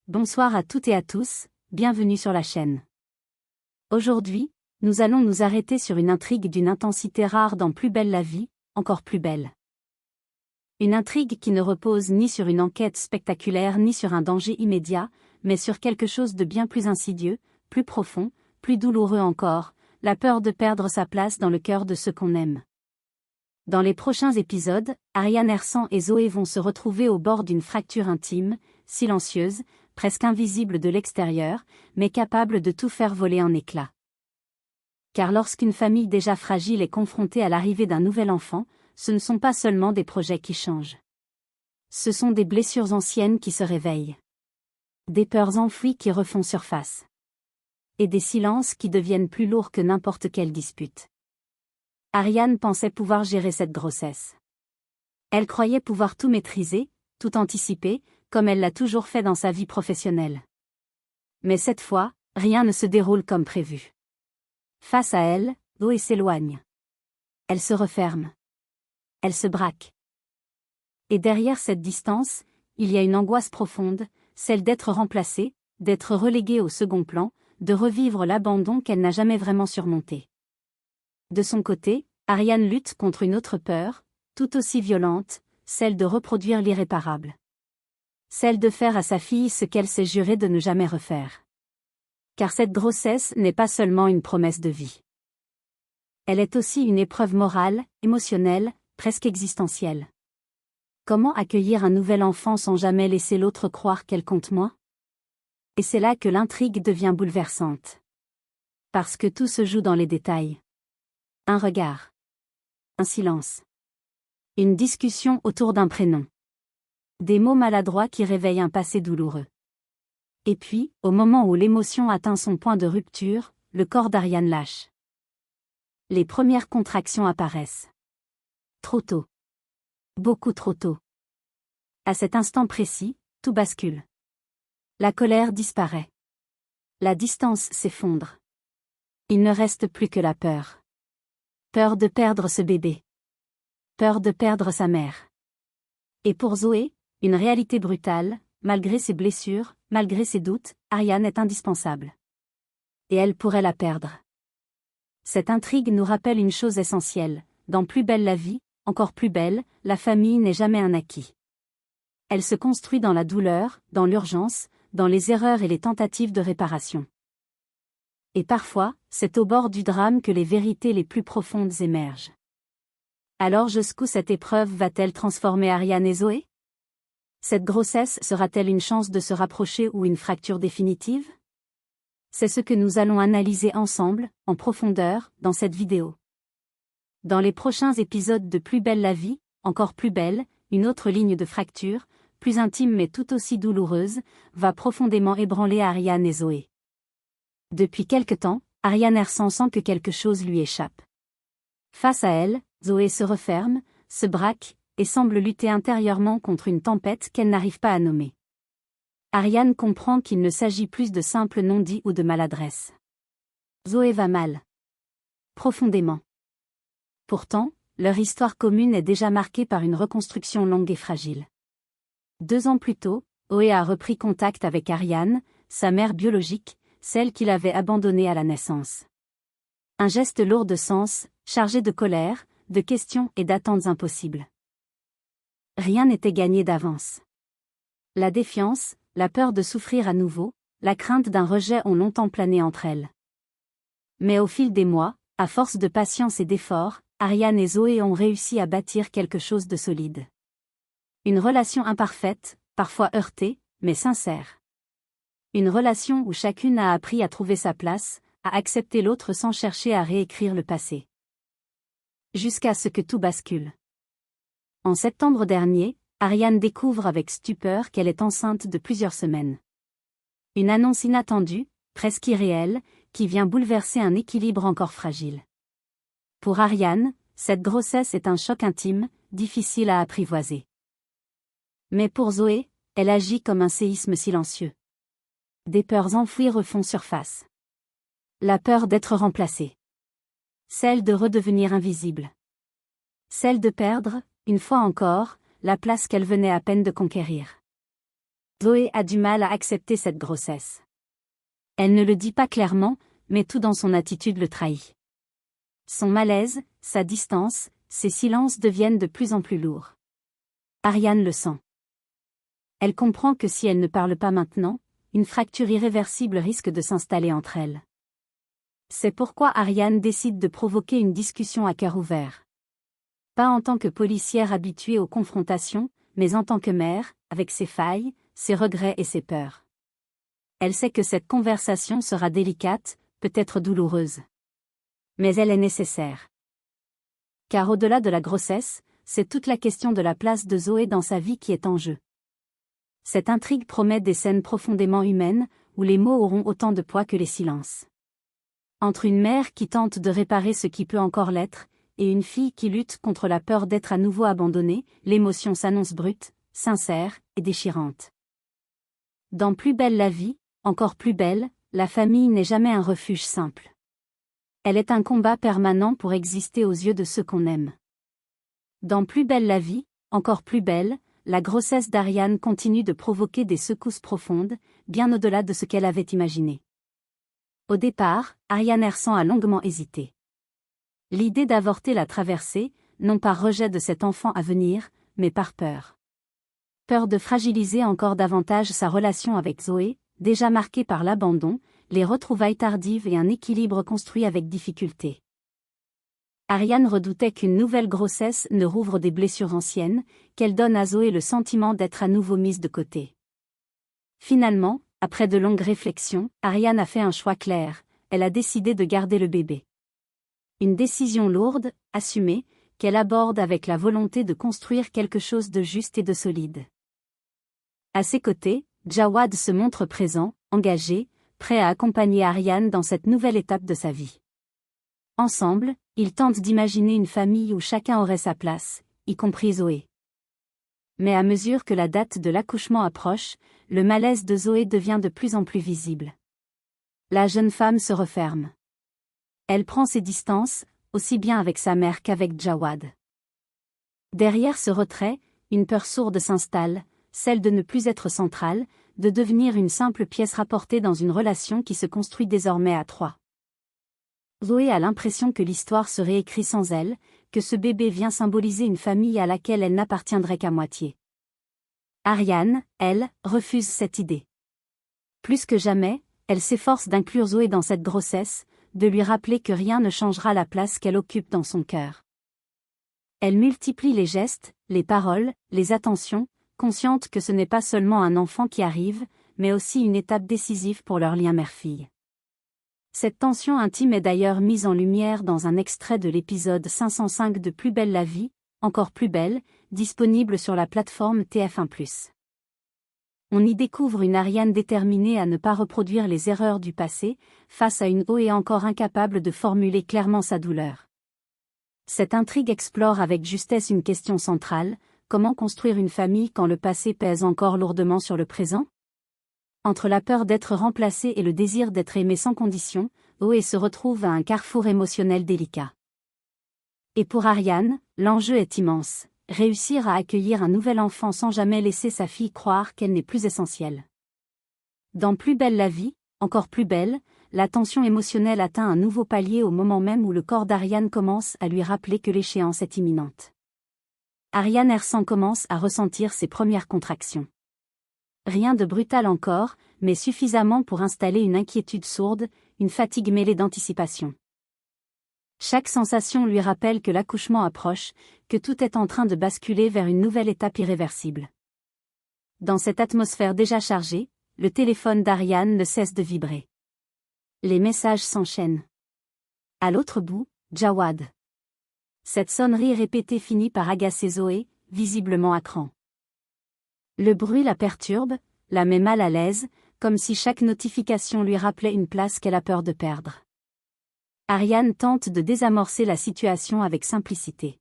Bonsoir à toutes et à tous, bienvenue sur la chaîne. Aujourd'hui, nous allons nous arrêter sur une intrigue d'une intensité rare dans Plus belle la vie, encore plus belle. Une intrigue qui ne repose ni sur une enquête spectaculaire ni sur un danger immédiat, mais sur quelque chose de bien plus insidieux, plus profond, plus douloureux encore, la peur de perdre sa place dans le cœur de ceux qu'on aime. Dans les prochains épisodes, Ariane Hersan et Zoé vont se retrouver au bord d'une fracture intime, silencieuse, presque invisible de l'extérieur, mais capable de tout faire voler en éclats. Car lorsqu'une famille déjà fragile est confrontée à l'arrivée d'un nouvel enfant, ce ne sont pas seulement des projets qui changent. Ce sont des blessures anciennes qui se réveillent. Des peurs enfouies qui refont surface. Et des silences qui deviennent plus lourds que n'importe quelle dispute. Ariane pensait pouvoir gérer cette grossesse. Elle croyait pouvoir tout maîtriser, tout anticiper, comme elle l'a toujours fait dans sa vie professionnelle. Mais cette fois, rien ne se déroule comme prévu. Face à elle, Zoé s'éloigne. Elle se referme. Elle se braque. Et derrière cette distance, il y a une angoisse profonde, celle d'être remplacée, d'être reléguée au second plan, de revivre l'abandon qu'elle n'a jamais vraiment surmonté. De son côté, Ariane lutte contre une autre peur, tout aussi violente, celle de reproduire l'irréparable. Celle de faire à sa fille ce qu'elle s'est juré de ne jamais refaire. Car cette grossesse n'est pas seulement une promesse de vie. Elle est aussi une épreuve morale, émotionnelle, presque existentielle. Comment accueillir un nouvel enfant sans jamais laisser l'autre croire qu'elle compte moins ? Et c'est là que l'intrigue devient bouleversante. Parce que tout se joue dans les détails. Un regard. Un silence. Une discussion autour d'un prénom. Des mots maladroits qui réveillent un passé douloureux. Et puis, au moment où l'émotion atteint son point de rupture, le corps d'Ariane lâche. Les premières contractions apparaissent. Trop tôt. Beaucoup trop tôt. À cet instant précis, tout bascule. La colère disparaît. La distance s'effondre. Il ne reste plus que la peur. Peur de perdre ce bébé. Peur de perdre sa mère. Et pour Zoé, une réalité brutale, malgré ses blessures, malgré ses doutes, Ariane est indispensable. Et elle pourrait la perdre. Cette intrigue nous rappelle une chose essentielle, dans Plus belle la vie, encore plus belle, la famille n'est jamais un acquis. Elle se construit dans la douleur, dans l'urgence, dans les erreurs et les tentatives de réparation. Et parfois, c'est au bord du drame que les vérités les plus profondes émergent. Alors jusqu'où cette épreuve va-t-elle transformer Ariane et Zoé ? Cette grossesse sera-t-elle une chance de se rapprocher ou une fracture définitive ? C'est ce que nous allons analyser ensemble, en profondeur, dans cette vidéo. Dans les prochains épisodes de Plus belle la vie, encore plus belle, une autre ligne de fracture, plus intime mais tout aussi douloureuse, va profondément ébranler Ariane et Zoé. Depuis quelque temps, Ariane Hersan sent que quelque chose lui échappe. Face à elle, Zoé se referme, se braque, et semble lutter intérieurement contre une tempête qu'elle n'arrive pas à nommer. Ariane comprend qu'il ne s'agit plus de simples non-dits ou de maladresse. Zoé va mal. Profondément. Pourtant, leur histoire commune est déjà marquée par une reconstruction longue et fragile. 2 ans plus tôt, Zoé a repris contact avec Ariane, sa mère biologique, celle qu'il avait abandonnée à la naissance. Un geste lourd de sens, chargé de colère, de questions et d'attentes impossibles. Rien n'était gagné d'avance. La défiance, la peur de souffrir à nouveau, la crainte d'un rejet ont longtemps plané entre elles. Mais au fil des mois, à force de patience et d'efforts, Ariane et Zoé ont réussi à bâtir quelque chose de solide. Une relation imparfaite, parfois heurtée, mais sincère. Une relation où chacune a appris à trouver sa place, à accepter l'autre sans chercher à réécrire le passé. Jusqu'à ce que tout bascule. En septembre dernier, Ariane découvre avec stupeur qu'elle est enceinte de plusieurs semaines. Une annonce inattendue, presque irréelle, qui vient bouleverser un équilibre encore fragile. Pour Ariane, cette grossesse est un choc intime, difficile à apprivoiser. Mais pour Zoé, elle agit comme un séisme silencieux. Des peurs enfouies refont surface. La peur d'être remplacée. Celle de redevenir invisible. Celle de perdre, une fois encore, la place qu'elle venait à peine de conquérir. Zoé a du mal à accepter cette grossesse. Elle ne le dit pas clairement, mais tout dans son attitude le trahit. Son malaise, sa distance, ses silences deviennent de plus en plus lourds. Ariane le sent. Elle comprend que si elle ne parle pas maintenant, une fracture irréversible risque de s'installer entre elles. C'est pourquoi Ariane décide de provoquer une discussion à cœur ouvert. Pas en tant que policière habituée aux confrontations, mais en tant que mère, avec ses failles, ses regrets et ses peurs. Elle sait que cette conversation sera délicate, peut-être douloureuse. Mais elle est nécessaire. Car au-delà de la grossesse, c'est toute la question de la place de Zoé dans sa vie qui est en jeu. Cette intrigue promet des scènes profondément humaines, où les mots auront autant de poids que les silences. Entre une mère qui tente de réparer ce qui peut encore l'être, et une fille qui lutte contre la peur d'être à nouveau abandonnée, l'émotion s'annonce brute, sincère et déchirante. Dans Plus belle la vie, encore plus belle, la famille n'est jamais un refuge simple. Elle est un combat permanent pour exister aux yeux de ceux qu'on aime. Dans Plus belle la vie, encore plus belle, la grossesse d'Ariane continue de provoquer des secousses profondes, bien au-delà de ce qu'elle avait imaginé. Au départ, Ariane Hersan a longuement hésité. L'idée d'avorter l'a traversée, non par rejet de cet enfant à venir, mais par peur. Peur de fragiliser encore davantage sa relation avec Zoé, déjà marquée par l'abandon, les retrouvailles tardives et un équilibre construit avec difficulté. Ariane redoutait qu'une nouvelle grossesse ne rouvre des blessures anciennes, qu'elle donne à Zoé le sentiment d'être à nouveau mise de côté. Finalement, après de longues réflexions, Ariane a fait un choix clair, elle a décidé de garder le bébé. Une décision lourde, assumée, qu'elle aborde avec la volonté de construire quelque chose de juste et de solide. À ses côtés, Jawad se montre présent, engagé, prêt à accompagner Ariane dans cette nouvelle étape de sa vie. Ensemble, ils tentent d'imaginer une famille où chacun aurait sa place, y compris Zoé. Mais à mesure que la date de l'accouchement approche, le malaise de Zoé devient de plus en plus visible. La jeune femme se referme. Elle prend ses distances, aussi bien avec sa mère qu'avec Jawad. Derrière ce retrait, une peur sourde s'installe, celle de ne plus être centrale, de devenir une simple pièce rapportée dans une relation qui se construit désormais à trois. Zoé a l'impression que l'histoire se réécrit sans elle, que ce bébé vient symboliser une famille à laquelle elle n'appartiendrait qu'à moitié. Ariane, elle, refuse cette idée. Plus que jamais, elle s'efforce d'inclure Zoé dans cette grossesse, de lui rappeler que rien ne changera la place qu'elle occupe dans son cœur. Elle multiplie les gestes, les paroles, les attentions, consciente que ce n'est pas seulement un enfant qui arrive, mais aussi une étape décisive pour leur lien mère-fille. Cette tension intime est d'ailleurs mise en lumière dans un extrait de l'épisode 505 de Plus belle la vie, encore plus belle, disponible sur la plateforme TF1+. On y découvre une Ariane déterminée à ne pas reproduire les erreurs du passé, face à une Zoé encore incapable de formuler clairement sa douleur. Cette intrigue explore avec justesse une question centrale: comment construire une famille quand le passé pèse encore lourdement sur le présent? Entre la peur d'être remplacée et le désir d'être aimée sans condition, Zoé se retrouve à un carrefour émotionnel délicat. Et pour Ariane, l'enjeu est immense: réussir à accueillir un nouvel enfant sans jamais laisser sa fille croire qu'elle n'est plus essentielle. Dans Plus belle la vie, encore plus belle, la tension émotionnelle atteint un nouveau palier au moment même où le corps d'Ariane commence à lui rappeler que l'échéance est imminente. Ariane Hersan commence à ressentir ses premières contractions. Rien de brutal encore, mais suffisamment pour installer une inquiétude sourde, une fatigue mêlée d'anticipation. Chaque sensation lui rappelle que l'accouchement approche, que tout est en train de basculer vers une nouvelle étape irréversible. Dans cette atmosphère déjà chargée, le téléphone d'Ariane ne cesse de vibrer. Les messages s'enchaînent. À l'autre bout, Jawad. Cette sonnerie répétée finit par agacer Zoé, visiblement à cran. Le bruit la perturbe, la met mal à l'aise, comme si chaque notification lui rappelait une place qu'elle a peur de perdre. Ariane tente de désamorcer la situation avec simplicité.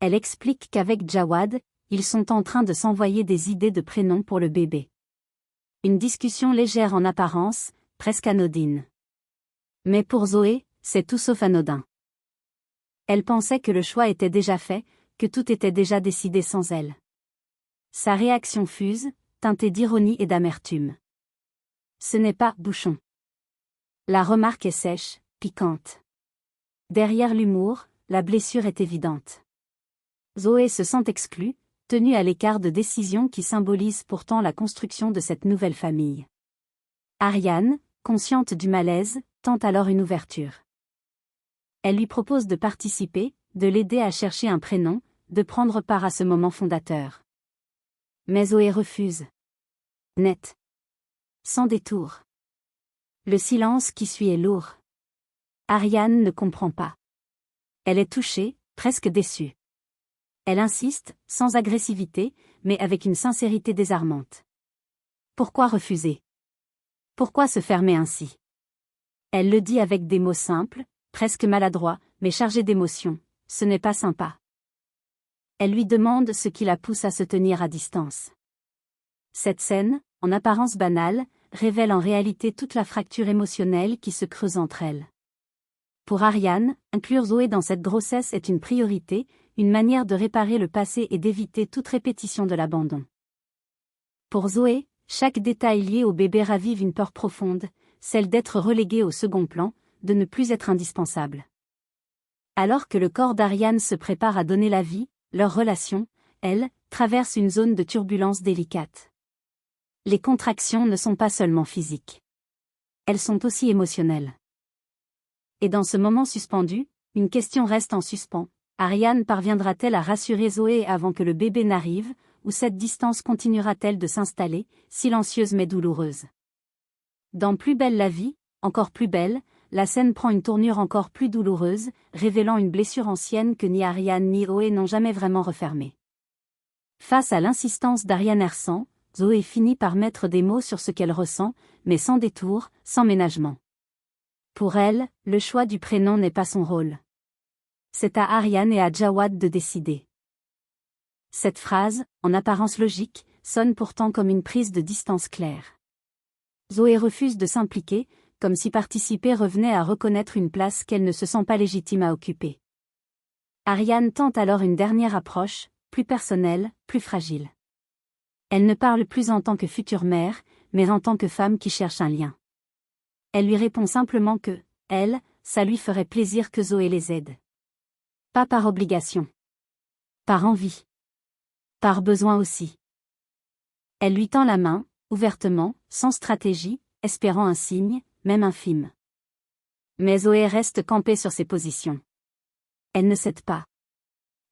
Elle explique qu'avec Jawad, ils sont en train de s'envoyer des idées de prénoms pour le bébé. Une discussion légère en apparence, presque anodine. Mais pour Zoé, c'est tout sauf anodin. Elle pensait que le choix était déjà fait, que tout était déjà décidé sans elle. Sa réaction fuse, teintée d'ironie et d'amertume. Ce n'est pas « bouchon ». La remarque est sèche, piquante. Derrière l'humour, la blessure est évidente. Zoé se sent exclue, tenue à l'écart de décisions qui symbolisent pourtant la construction de cette nouvelle famille. Ariane, consciente du malaise, tente alors une ouverture. Elle lui propose de participer, de l'aider à chercher un prénom, de prendre part à ce moment fondateur. Mais Zoé refuse. Net. Sans détour. Le silence qui suit est lourd. Ariane ne comprend pas. Elle est touchée, presque déçue. Elle insiste, sans agressivité, mais avec une sincérité désarmante. Pourquoi refuser? Pourquoi se fermer ainsi? Elle le dit avec des mots simples, presque maladroits, mais chargés d'émotion. Ce n'est pas sympa. Elle lui demande ce qui la pousse à se tenir à distance. Cette scène, en apparence banale, révèle en réalité toute la fracture émotionnelle qui se creuse entre elles. Pour Ariane, inclure Zoé dans cette grossesse est une priorité, une manière de réparer le passé et d'éviter toute répétition de l'abandon. Pour Zoé, chaque détail lié au bébé ravive une peur profonde, celle d'être reléguée au second plan, de ne plus être indispensable. Alors que le corps d'Ariane se prépare à donner la vie, leur relation, elle, traverse une zone de turbulence délicate. Les contractions ne sont pas seulement physiques. Elles sont aussi émotionnelles. Et dans ce moment suspendu, une question reste en suspens. Ariane parviendra-t-elle à rassurer Zoé avant que le bébé n'arrive, ou cette distance continuera-t-elle de s'installer, silencieuse mais douloureuse? Dans Plus belle la vie, encore plus belle, la scène prend une tournure encore plus douloureuse, révélant une blessure ancienne que ni Ariane ni Zoé n'ont jamais vraiment refermée. Face à l'insistance d'Ariane Hersan, Zoé finit par mettre des mots sur ce qu'elle ressent, mais sans détour, sans ménagement. Pour elle, le choix du prénom n'est pas son rôle. C'est à Ariane et à Jawad de décider. Cette phrase, en apparence logique, sonne pourtant comme une prise de distance claire. Zoé refuse de s'impliquer, comme si participer revenait à reconnaître une place qu'elle ne se sent pas légitime à occuper. Ariane tente alors une dernière approche, plus personnelle, plus fragile. Elle ne parle plus en tant que future mère, mais en tant que femme qui cherche un lien. Elle lui répond simplement que, elle, ça lui ferait plaisir que Zoé les aide. Pas par obligation. Par envie. Par besoin aussi. Elle lui tend la main, ouvertement, sans stratégie, espérant un signe, même infime. Mais Zoé reste campée sur ses positions. Elle ne cède pas.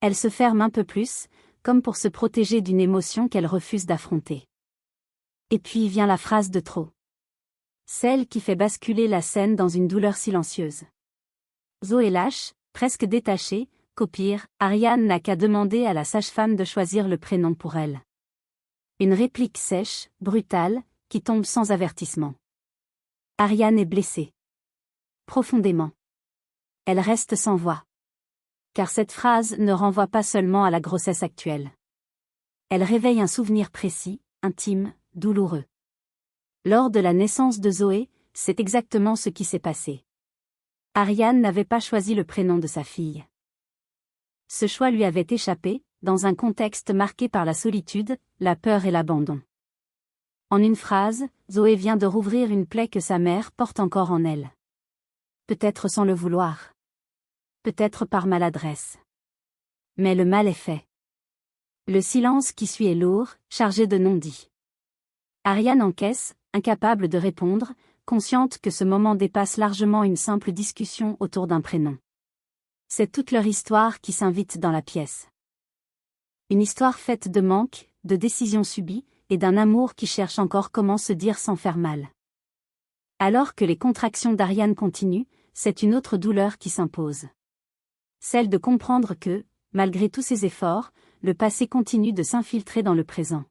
Elle se ferme un peu plus, comme pour se protéger d'une émotion qu'elle refuse d'affronter. Et puis vient la phrase de trop. Celle qui fait basculer la scène dans une douleur silencieuse. Zoé lâche, presque détachée, qu'au pire, Ariane n'a qu'à demander à la sage-femme de choisir le prénom pour elle. Une réplique sèche, brutale, qui tombe sans avertissement. Ariane est blessée. Profondément. Elle reste sans voix. Car cette phrase ne renvoie pas seulement à la grossesse actuelle. Elle réveille un souvenir précis, intime, douloureux. Lors de la naissance de Zoé, c'est exactement ce qui s'est passé. Ariane n'avait pas choisi le prénom de sa fille. Ce choix lui avait échappé, dans un contexte marqué par la solitude, la peur et l'abandon. En une phrase, Zoé vient de rouvrir une plaie que sa mère porte encore en elle. Peut-être sans le vouloir. Peut-être par maladresse. Mais le mal est fait. Le silence qui suit est lourd, chargé de non-dits. Ariane encaisse, incapable de répondre, consciente que ce moment dépasse largement une simple discussion autour d'un prénom. C'est toute leur histoire qui s'invite dans la pièce. Une histoire faite de manque, de décisions subies, et d'un amour qui cherche encore comment se dire sans faire mal. Alors que les contractions d'Ariane continuent, c'est une autre douleur qui s'impose. Celle de comprendre que, malgré tous ses efforts, le passé continue de s'infiltrer dans le présent.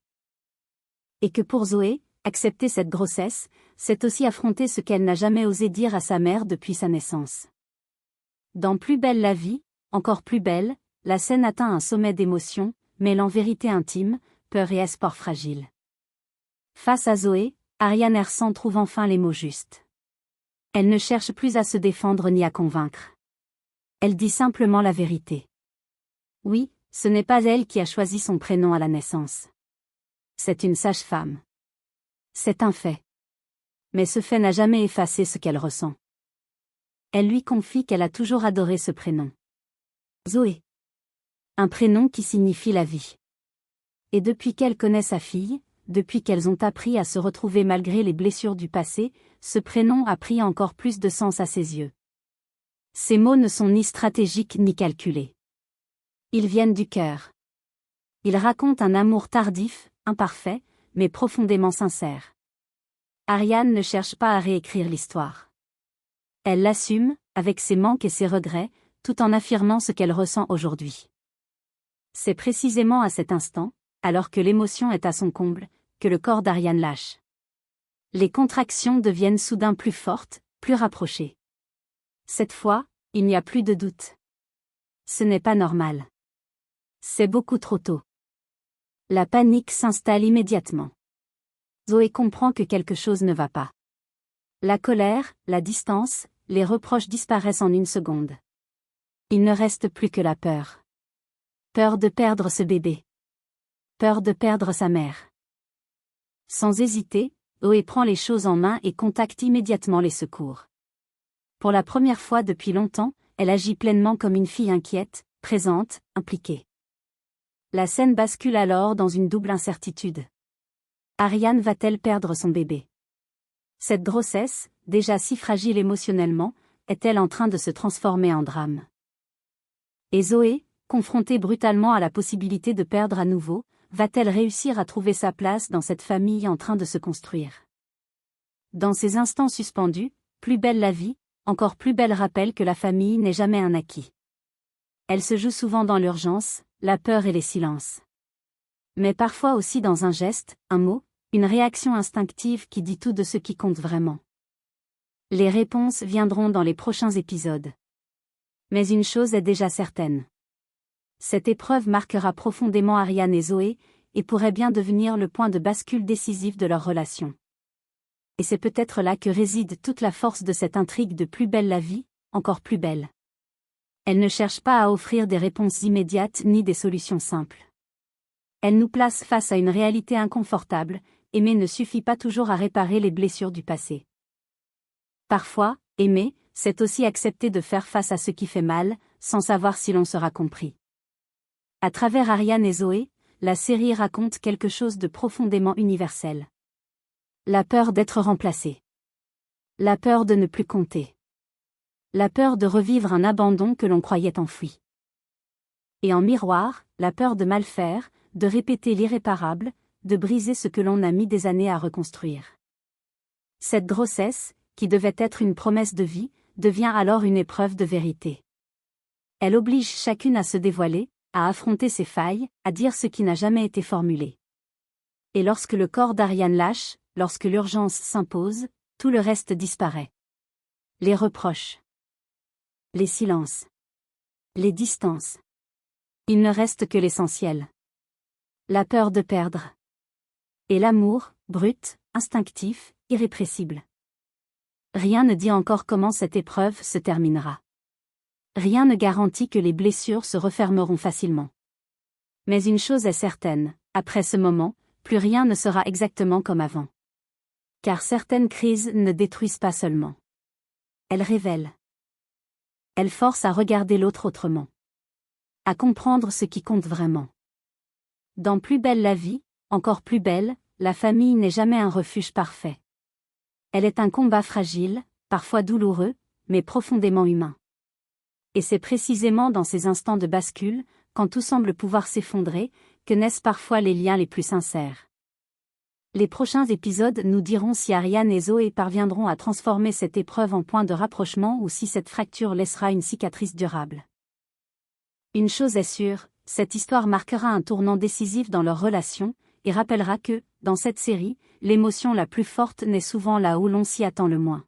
Et que pour Zoé, accepter cette grossesse, c'est aussi affronter ce qu'elle n'a jamais osé dire à sa mère depuis sa naissance. Dans Plus belle la vie, encore plus belle, la scène atteint un sommet d'émotion, mêlant vérité intime, peur et espoir fragile. Face à Zoé, Ariane Hersan trouve enfin les mots justes. Elle ne cherche plus à se défendre ni à convaincre. Elle dit simplement la vérité. Oui, ce n'est pas elle qui a choisi son prénom à la naissance. C'est une sage-femme. C'est un fait. Mais ce fait n'a jamais effacé ce qu'elle ressent. Elle lui confie qu'elle a toujours adoré ce prénom. Zoé. Un prénom qui signifie la vie. Et depuis qu'elle connaît sa fille, depuis qu'elles ont appris à se retrouver malgré les blessures du passé, ce prénom a pris encore plus de sens à ses yeux. Ces mots ne sont ni stratégiques ni calculés. Ils viennent du cœur. Ils racontent un amour tardif, imparfait, mais profondément sincère. Ariane ne cherche pas à réécrire l'histoire. Elle l'assume, avec ses manques et ses regrets, tout en affirmant ce qu'elle ressent aujourd'hui. C'est précisément à cet instant, alors que l'émotion est à son comble, que le corps d'Ariane lâche. Les contractions deviennent soudain plus fortes, plus rapprochées. Cette fois, il n'y a plus de doute. Ce n'est pas normal. C'est beaucoup trop tôt. La panique s'installe immédiatement. Zoé comprend que quelque chose ne va pas. La colère, la distance, les reproches disparaissent en une seconde. Il ne reste plus que la peur. Peur de perdre ce bébé. Peur de perdre sa mère. Sans hésiter, Zoé prend les choses en main et contacte immédiatement les secours. Pour la première fois depuis longtemps, elle agit pleinement comme une fille inquiète, présente, impliquée. La scène bascule alors dans une double incertitude. Ariane va-t-elle perdre son bébé? Cette grossesse, déjà si fragile émotionnellement, est-elle en train de se transformer en drame? Et Zoé, confrontée brutalement à la possibilité de perdre à nouveau, va-t-elle réussir à trouver sa place dans cette famille en train de se construire? Dans ces instants suspendus, plus belle la vie, encore plus belle rappelle que la famille n'est jamais un acquis. Elle se joue souvent dans l'urgence, la peur et les silences. Mais parfois aussi dans un geste, un mot, une réaction instinctive qui dit tout de ce qui compte vraiment. Les réponses viendront dans les prochains épisodes. Mais une chose est déjà certaine. Cette épreuve marquera profondément Ariane et Zoé, et pourrait bien devenir le point de bascule décisif de leur relation. Et c'est peut-être là que réside toute la force de cette intrigue de Plus belle la vie, encore plus belle. Elle ne cherche pas à offrir des réponses immédiates ni des solutions simples. Elle nous place face à une réalité inconfortable, aimer ne suffit pas toujours à réparer les blessures du passé. Parfois, aimer, c'est aussi accepter de faire face à ce qui fait mal, sans savoir si l'on sera compris. À travers Ariane et Zoé, la série raconte quelque chose de profondément universel. La peur d'être remplacé. La peur de ne plus compter. La peur de revivre un abandon que l'on croyait enfoui. Et en miroir, la peur de mal faire, de répéter l'irréparable, de briser ce que l'on a mis des années à reconstruire. Cette grossesse, qui devait être une promesse de vie, devient alors une épreuve de vérité. Elle oblige chacune à se dévoiler, à affronter ses failles, à dire ce qui n'a jamais été formulé. Et lorsque le corps d'Ariane lâche, lorsque l'urgence s'impose, tout le reste disparaît. Les reproches. Les silences. Les distances. Il ne reste que l'essentiel. La peur de perdre. Et l'amour, brut, instinctif, irrépressible. Rien ne dit encore comment cette épreuve se terminera. Rien ne garantit que les blessures se refermeront facilement. Mais une chose est certaine, après ce moment, plus rien ne sera exactement comme avant. Car certaines crises ne détruisent pas seulement. Elles révèlent. Elles forcent à regarder l'autre autrement. À comprendre ce qui compte vraiment. Dans Plus belle la vie, encore plus belle, la famille n'est jamais un refuge parfait. Elle est un combat fragile, parfois douloureux, mais profondément humain. Et c'est précisément dans ces instants de bascule, quand tout semble pouvoir s'effondrer, que naissent parfois les liens les plus sincères. Les prochains épisodes nous diront si Ariane et Zoé parviendront à transformer cette épreuve en point de rapprochement ou si cette fracture laissera une cicatrice durable. Une chose est sûre, cette histoire marquera un tournant décisif dans leur relation, et rappellera que, dans cette série, l'émotion la plus forte naît souvent là où l'on s'y attend le moins.